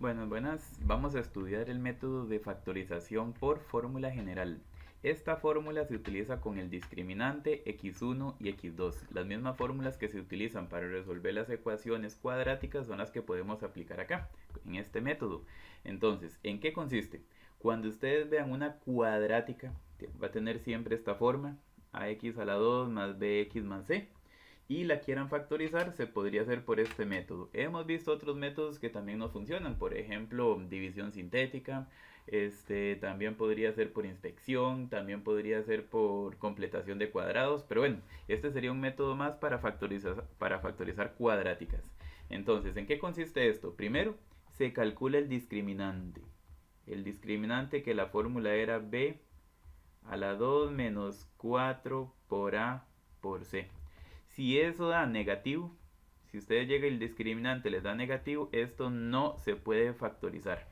Buenas. Vamos a estudiar el método de factorización por fórmula general. Esta fórmula se utiliza con el discriminante x1 y x2. Las mismas fórmulas que se utilizan para resolver las ecuaciones cuadráticas son las que podemos aplicar acá, en este método. Entonces, ¿en qué consiste? Cuando ustedes vean una cuadrática, va a tener siempre esta forma, ax a la 2 más bx más c, y la quieran factorizar, se podría hacer por este método. Hemos visto otros métodos que también no funcionan, por ejemplo, división sintética, también podría ser por inspección, también podría ser por completación de cuadrados, pero bueno, este sería un método más para factorizar cuadráticas. Entonces, ¿en qué consiste esto? Primero, se calcula el discriminante. El discriminante, que la fórmula era b a la 2 menos 4 por a por c. Si eso da negativo, si ustedes llega y el discriminante les da negativo, esto no se puede factorizar.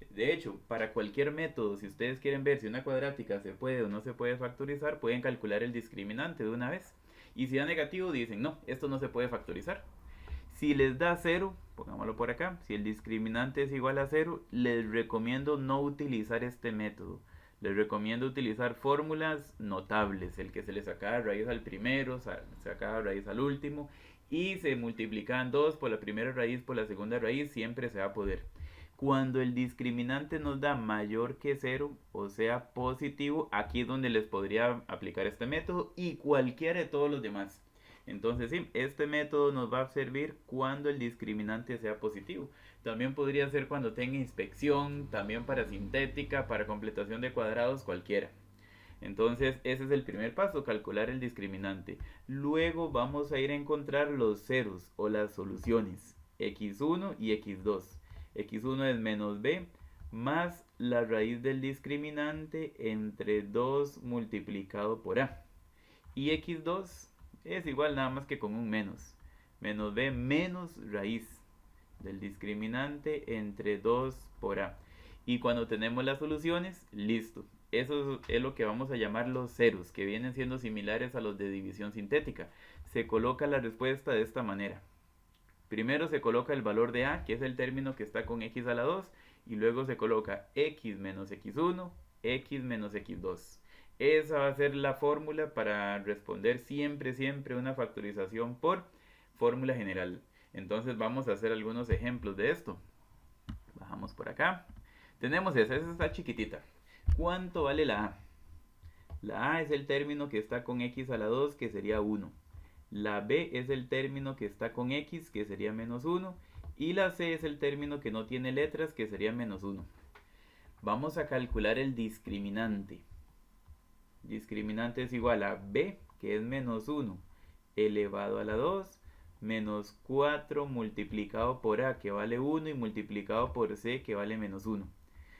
De hecho, para cualquier método, si ustedes quieren ver si una cuadrática se puede o no se puede factorizar, pueden calcular el discriminante de una vez. Y si da negativo, dicen, no, esto no se puede factorizar. Si les da cero, pongámoslo por acá, si el discriminante es igual a cero, les recomiendo no utilizar este método. Les recomiendo utilizar fórmulas notables, el que se le saca raíz al primero, se saca raíz al último, y se multiplican 2 por la primera raíz por la segunda raíz, siempre se va a poder. Cuando el discriminante nos da mayor que cero, o sea positivo, aquí es donde les podría aplicar este método y cualquiera de todos los demás. Entonces sí, este método nos va a servir cuando el discriminante sea positivo. También podría ser cuando tenga inspección, también para sintética, para completación de cuadrados, cualquiera. Entonces ese es el primer paso, calcular el discriminante. Luego vamos a ir a encontrar los ceros o las soluciones, x1 y x2. x1 es menos b más la raíz del discriminante entre 2 multiplicado por a. Y x2 es igual nada más que con un menos. Menos b menos raíz del discriminante entre 2 por a. Y cuando tenemos las soluciones, listo. Eso es lo que vamos a llamar los ceros, que vienen siendo similares a los de división sintética. Se coloca la respuesta de esta manera. Primero se coloca el valor de a, que es el término que está con x a la 2, y luego se coloca x menos x1, x menos x2. Esa va a ser la fórmula para responder siempre una factorización por fórmula general. Entonces vamos a hacer algunos ejemplos de esto. Bajamos por acá. Tenemos esa está chiquitita. ¿Cuánto vale la a? La a es el término que está con x a la 2, que sería 1. La b es el término que está con x, que sería menos 1. Y la c es el término que no tiene letras, que sería menos 1. Vamos a calcular el discriminante. Discriminante es igual a b, que es menos 1, elevado a la 2, menos 4 multiplicado por a, que vale 1, y multiplicado por c, que vale menos 1.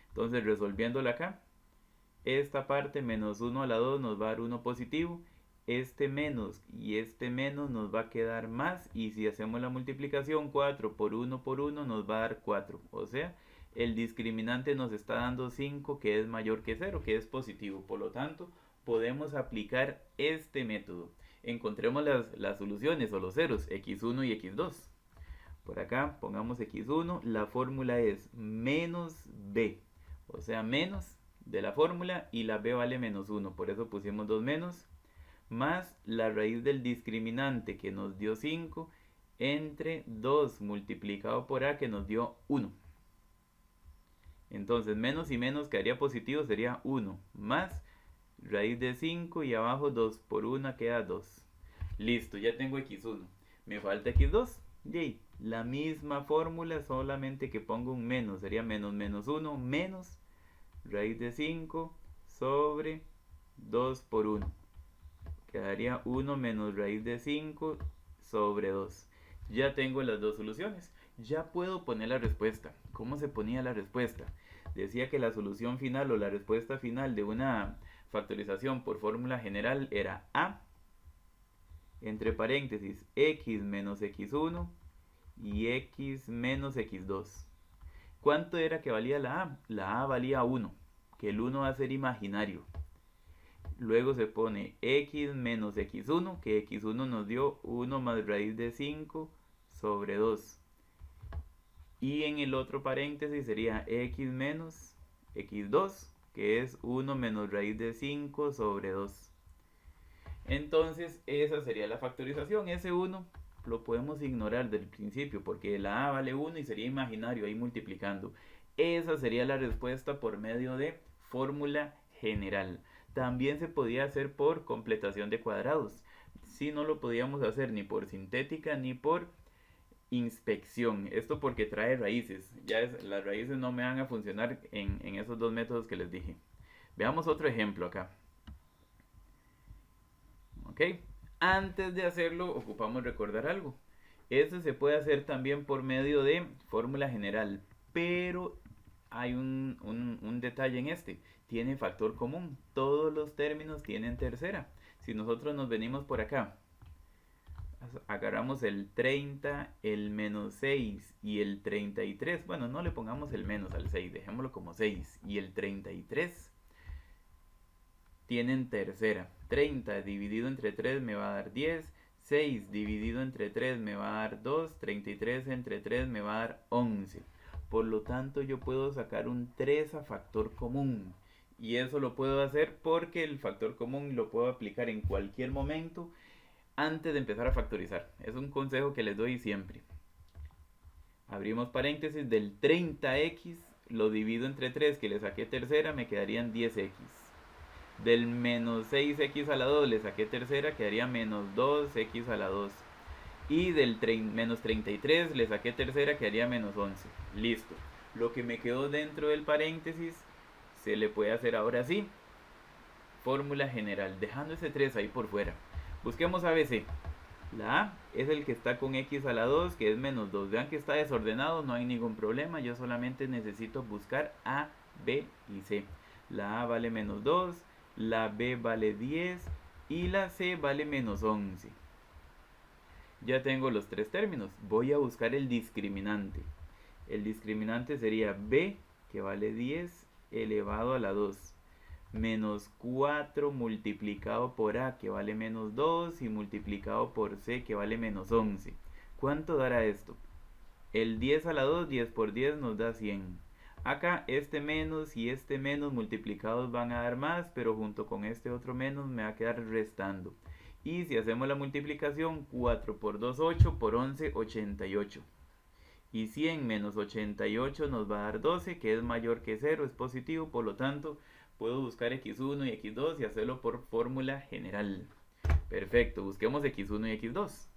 Entonces, resolviéndolo acá, esta parte menos 1 a la 2 nos va a dar 1 positivo, este menos y este menos nos va a quedar más, y si hacemos la multiplicación 4 por 1 nos va a dar 4. O sea, el discriminante nos está dando 5, que es mayor que 0, que es positivo. Por lo tanto, podemos aplicar este método. Encontremos las soluciones o los ceros, x1 y x2. Por acá pongamos x1, la fórmula es menos b, o sea, menos de la fórmula, y la b vale menos 1, por eso pusimos dos menos, más la raíz del discriminante, que nos dio 5, entre 2 multiplicado por a, que nos dio 1. Entonces menos y menos quedaría positivo, sería 1, más raíz de 5, y abajo 2 por 1 queda 2. Listo, ya tengo x1. Me falta x2. Yay, la misma fórmula, solamente que pongo un menos. Sería menos menos 1 menos raíz de 5 sobre 2 por 1. Quedaría 1 menos raíz de 5 sobre 2. Ya tengo las dos soluciones. Ya puedo poner la respuesta. ¿Cómo se ponía la respuesta? Decía que la solución final o la respuesta final de una factorización por fórmula general era a, entre paréntesis, x menos x1 y x menos x2. ¿Cuánto era que valía la a? La a valía 1, que el 1 va a ser imaginario. Luego se pone x menos x1, que x1 nos dio 1 más raíz de 5 sobre 2. Y en el otro paréntesis sería x menos x2, que es 1 menos raíz de 5 sobre 2. Entonces esa sería la factorización. Ese 1 lo podemos ignorar del principio porque la a vale 1 y sería imaginario ahí multiplicando. Esa sería la respuesta por medio de fórmula general. También se podía hacer por completación de cuadrados. Si no lo podíamos hacer ni por sintética ni por inspección. Esto porque trae raíces. Las raíces no me van a funcionar en esos dos métodos que les dije. Veamos otro ejemplo acá. ¿Ok? Antes de hacerlo, ocupamos recordar algo. Eso se puede hacer también por medio de fórmula general, pero hay un detalle en este. Tiene factor común. Todos los términos tienen tercera. Si nosotros nos venimos por acá, agarramos el 30, el menos 6 y el 33. Bueno, no le pongamos el menos al 6, dejémoslo como 6. Y el 33 tienen tercera. 30 dividido entre 3 me va a dar 10. 6 dividido entre 3 me va a dar 2. 33 entre 3 me va a dar 11. Por lo tanto, yo puedo sacar un 3 a factor común. Y eso lo puedo hacer porque el factor común lo puedo aplicar en cualquier momento antes de empezar a factorizar. Es un consejo que les doy siempre. Abrimos paréntesis, del 30x lo divido entre 3 que le saqué tercera, me quedarían 10x. Del menos 6x a la 2 le saqué tercera, quedaría menos 2x a la 2. Y del menos 33 le saqué tercera, quedaría menos 11. Listo. Lo que me quedó dentro del paréntesis se le puede hacer ahora así. Fórmula general, dejando ese 3 ahí por fuera. Busquemos ABC. La A es el que está con x a la 2, que es menos 2. Vean que está desordenado, no hay ningún problema. Yo solamente necesito buscar A, B y C. La A vale menos 2, la B vale 10 y la C vale menos 11. Ya tengo los tres términos. Voy a buscar el discriminante. El discriminante sería B, que vale 10 elevado a la 2. Menos 4 multiplicado por A, que vale menos 2, y multiplicado por C, que vale menos 11. ¿Cuánto dará esto? El 10 a la 2, 10 por 10 nos da 100. Acá este menos y este menos multiplicados van a dar más, pero junto con este otro menos me va a quedar restando. Y si hacemos la multiplicación, 4 por 2, 8, por 11, 88. Y 100 menos 88 nos va a dar 12, que es mayor que 0, es positivo, por lo tanto puedo buscar x1 y x2 y hacerlo por fórmula general. Perfecto, busquemos x1 y x2.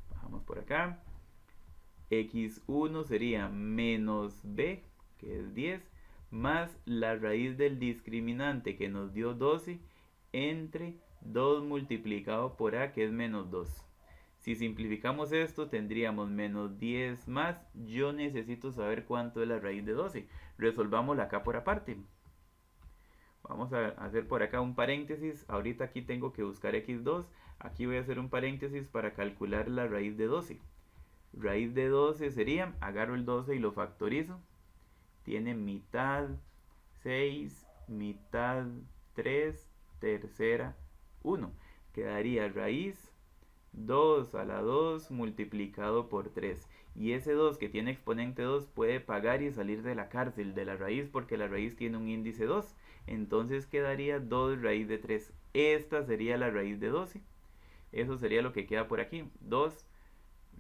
Bajamos por acá. x1 sería menos b, que es 10, más la raíz del discriminante que nos dio 12, entre 2 multiplicado por a, que es menos 2. Si simplificamos esto, tendríamos menos 10 más. Yo necesito saber cuánto es la raíz de 12. Resolvámosla acá por aparte. Vamos a hacer por acá un paréntesis. Ahorita aquí tengo que buscar x2. Aquí voy a hacer un paréntesis para calcular la raíz de 12. Raíz de 12 sería, agarro el 12 y lo factorizo. Tiene mitad 6, mitad 3, tercera 1. Quedaría raíz 2 a la 2 multiplicado por 3. Y ese 2 que tiene exponente 2 puede pagar y salir de la cárcel de la raíz porque la raíz tiene un índice 2. Entonces quedaría 2 raíz de 3. Esta sería la raíz de 12. Eso sería lo que queda por aquí. 2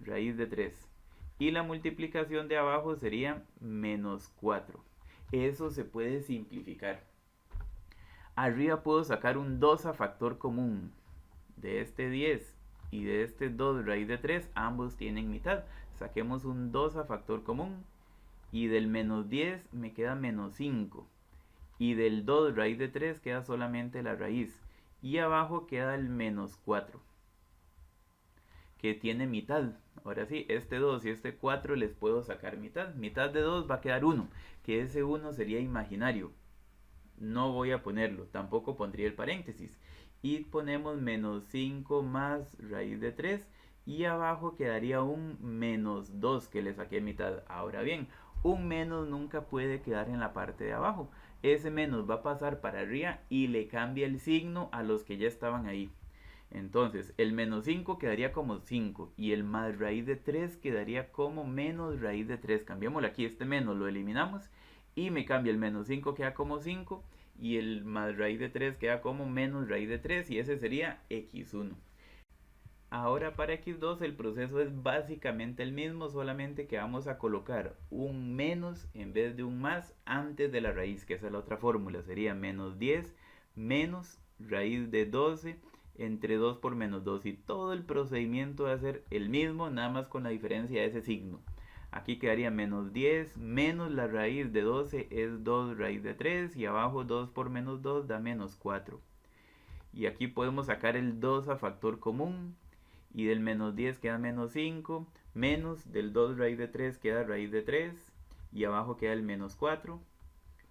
raíz de 3. Y la multiplicación de abajo sería menos 4. Eso se puede simplificar. Arriba puedo sacar un 2 a factor común. De este 10 y de este 2 raíz de 3, ambos tienen mitad. Saquemos un 2 a factor común. Y del menos 10 me queda menos 5. Y del 2 raíz de 3 queda solamente la raíz. Y abajo queda el menos 4, que tiene mitad. Ahora sí, este 2 y este 4 les puedo sacar mitad. Mitad de 2 va a quedar 1, que ese 1 sería imaginario. No voy a ponerlo, tampoco pondría el paréntesis. Y ponemos menos 5 más raíz de 3. Y abajo quedaría un menos 2 que le saqué mitad. Ahora bien, un menos nunca puede quedar en la parte de abajo. Ese menos va a pasar para arriba y le cambia el signo a los que ya estaban ahí. Entonces, el menos 5 quedaría como 5 y el más raíz de 3 quedaría como menos raíz de 3. Cambiémoslo aquí, este menos lo eliminamos y me cambia el menos 5 queda como 5 y el más raíz de 3 queda como menos raíz de 3 y ese sería x1. Ahora para x2 el proceso es básicamente el mismo, solamente que vamos a colocar un menos en vez de un más antes de la raíz, que esa es la otra fórmula, sería menos 10 menos raíz de 12 entre 2 por menos 2 y todo el procedimiento va a ser el mismo, nada más con la diferencia de ese signo. Aquí quedaría menos 10 menos la raíz de 12 es 2 raíz de 3 y abajo 2 por menos 2 da menos 4. Y aquí podemos sacar el 2 a factor común y del menos 10 queda menos 5, menos del 2 raíz de 3 queda raíz de 3 y abajo queda el menos 4.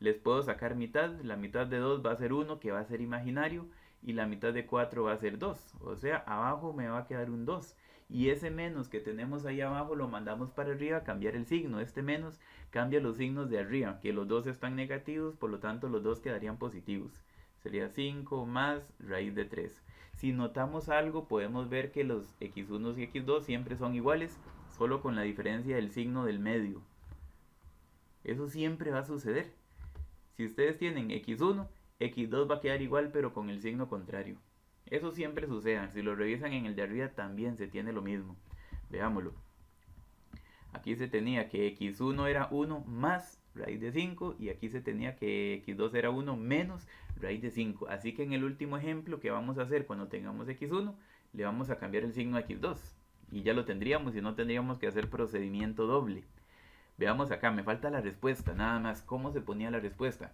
Les puedo sacar mitad, la mitad de 2 va a ser 1 que va a ser imaginario y la mitad de 4 va a ser 2, o sea abajo me va a quedar un 2 y ese menos que tenemos ahí abajo lo mandamos para arriba a cambiar el signo. Este menos cambia los signos de arriba, que los dos están negativos, por lo tanto los dos quedarían positivos. Sería 5 más raíz de 3. Si notamos algo, podemos ver que los x1 y x2 siempre son iguales, solo con la diferencia del signo del medio. Eso siempre va a suceder. Si ustedes tienen x1, x2 va a quedar igual, pero con el signo contrario. Eso siempre sucede. Si lo revisan en el de arriba, también se tiene lo mismo. Veámoslo. Aquí se tenía que x1 era 1 más raíz de 5 y aquí se tenía que x2 era 1 menos raíz de 5. Así que en el último ejemplo que vamos a hacer cuando tengamos x1, le vamos a cambiar el signo a x2 y ya lo tendríamos y no tendríamos que hacer procedimiento doble. Veamos acá, me falta la respuesta, nada más. ¿Cómo se ponía la respuesta?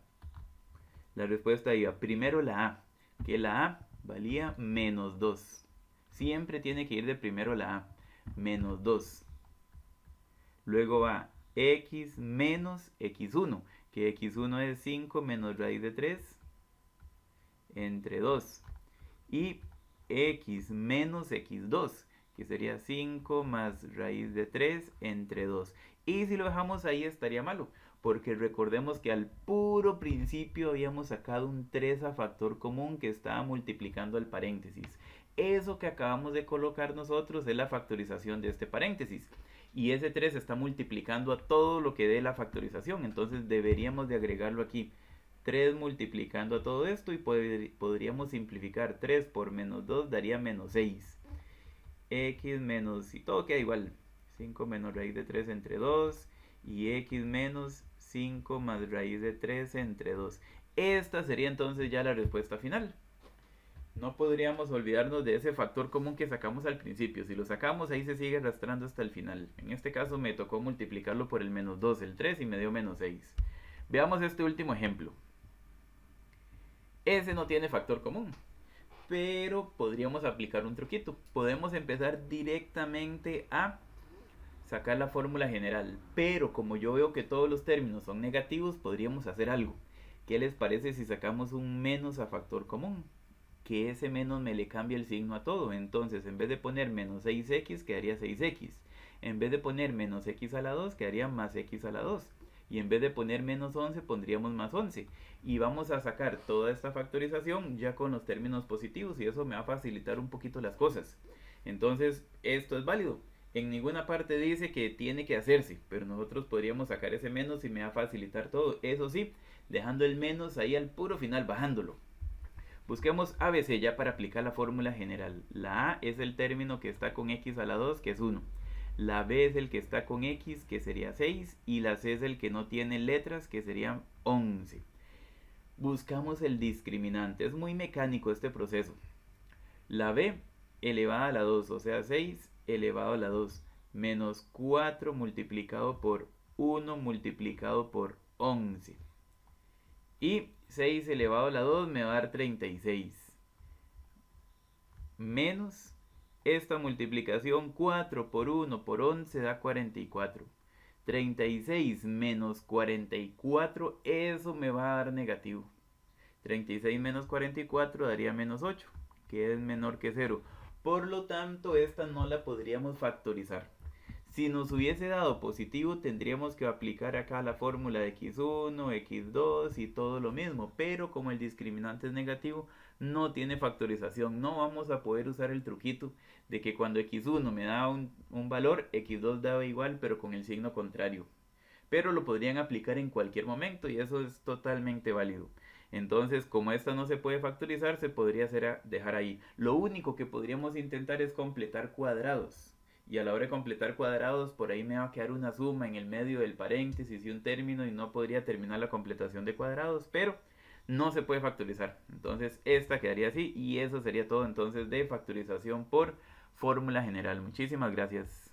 La respuesta iba primero la a, que la a valía menos 2. Siempre tiene que ir de primero la a, menos 2. Luego va x menos x1, que x1 es 5 menos raíz de 3 entre 2. Y x menos x2, que sería 5 más raíz de 3 entre 2. Y si lo dejamos ahí estaría malo, porque recordemos que al puro principio habíamos sacado un 3 a factor común que estaba multiplicando al paréntesis. Eso que acabamos de colocar nosotros es la factorización de este paréntesis. Y ese 3 está multiplicando a todo lo que dé la factorización, entonces deberíamos de agregarlo aquí. 3 multiplicando a todo esto y podríamos simplificar 3 por menos 2 daría menos 6. X menos, y todo queda igual, 5 menos raíz de 3 entre 2 y x menos 5 más raíz de 3 entre 2. Esta sería entonces ya la respuesta final. No podríamos olvidarnos de ese factor común que sacamos al principio. Si lo sacamos ahí se sigue arrastrando hasta el final. En este caso me tocó multiplicarlo por el menos 2, el 3 y me dio menos 6. Veamos este último ejemplo. Ese no tiene factor común, pero podríamos aplicar un truquito. Podemos empezar directamente a sacar la fórmula general, pero como yo veo que todos los términos son negativos, podríamos hacer algo. ¿Qué les parece si sacamos un menos a factor común? Que ese menos me le cambia el signo a todo. Entonces en vez de poner menos 6x quedaría 6x. En vez de poner menos x a la 2 quedaría más x a la 2. Y en vez de poner menos 11 pondríamos más 11. Y vamos a sacar toda esta factorización ya con los términos positivos y eso me va a facilitar un poquito las cosas. Entonces esto es válido. En ninguna parte dice que tiene que hacerse, pero nosotros podríamos sacar ese menos y me va a facilitar todo. Eso sí, dejando el menos ahí al puro final, bajándolo. Busquemos ABC ya para aplicar la fórmula general. La A es el término que está con x a la 2, que es 1. La B es el que está con x, que sería 6. Y la C es el que no tiene letras, que serían 11. Buscamos el discriminante. Es muy mecánico este proceso. La B elevada a la 2, o sea 6 elevado a la 2, menos 4 multiplicado por 1 multiplicado por 11. Y 6 elevado a la 2 me va a dar 36. Menos esta multiplicación 4 por 1 por 11 da 44. 36 menos 44, eso me va a dar negativo. 36 menos 44 daría menos 8, que es menor que 0. Por lo tanto, esta no la podríamos factorizar. Si nos hubiese dado positivo, tendríamos que aplicar acá la fórmula de x1, x2 y todo lo mismo. Pero como el discriminante es negativo, no tiene factorización. No vamos a poder usar el truquito de que cuando x1 me da un valor, x2 daba igual, pero con el signo contrario. Pero lo podrían aplicar en cualquier momento y eso es totalmente válido. Entonces, como esta no se puede factorizar, se podría dejar ahí. Lo único que podríamos intentar es completar cuadrados. Y a la hora de completar cuadrados, por ahí me va a quedar una suma en el medio del paréntesis y un término y no podría terminar la completación de cuadrados, pero no se puede factorizar. Entonces, esta quedaría así y eso sería todo entonces de factorización por fórmula general. Muchísimas gracias.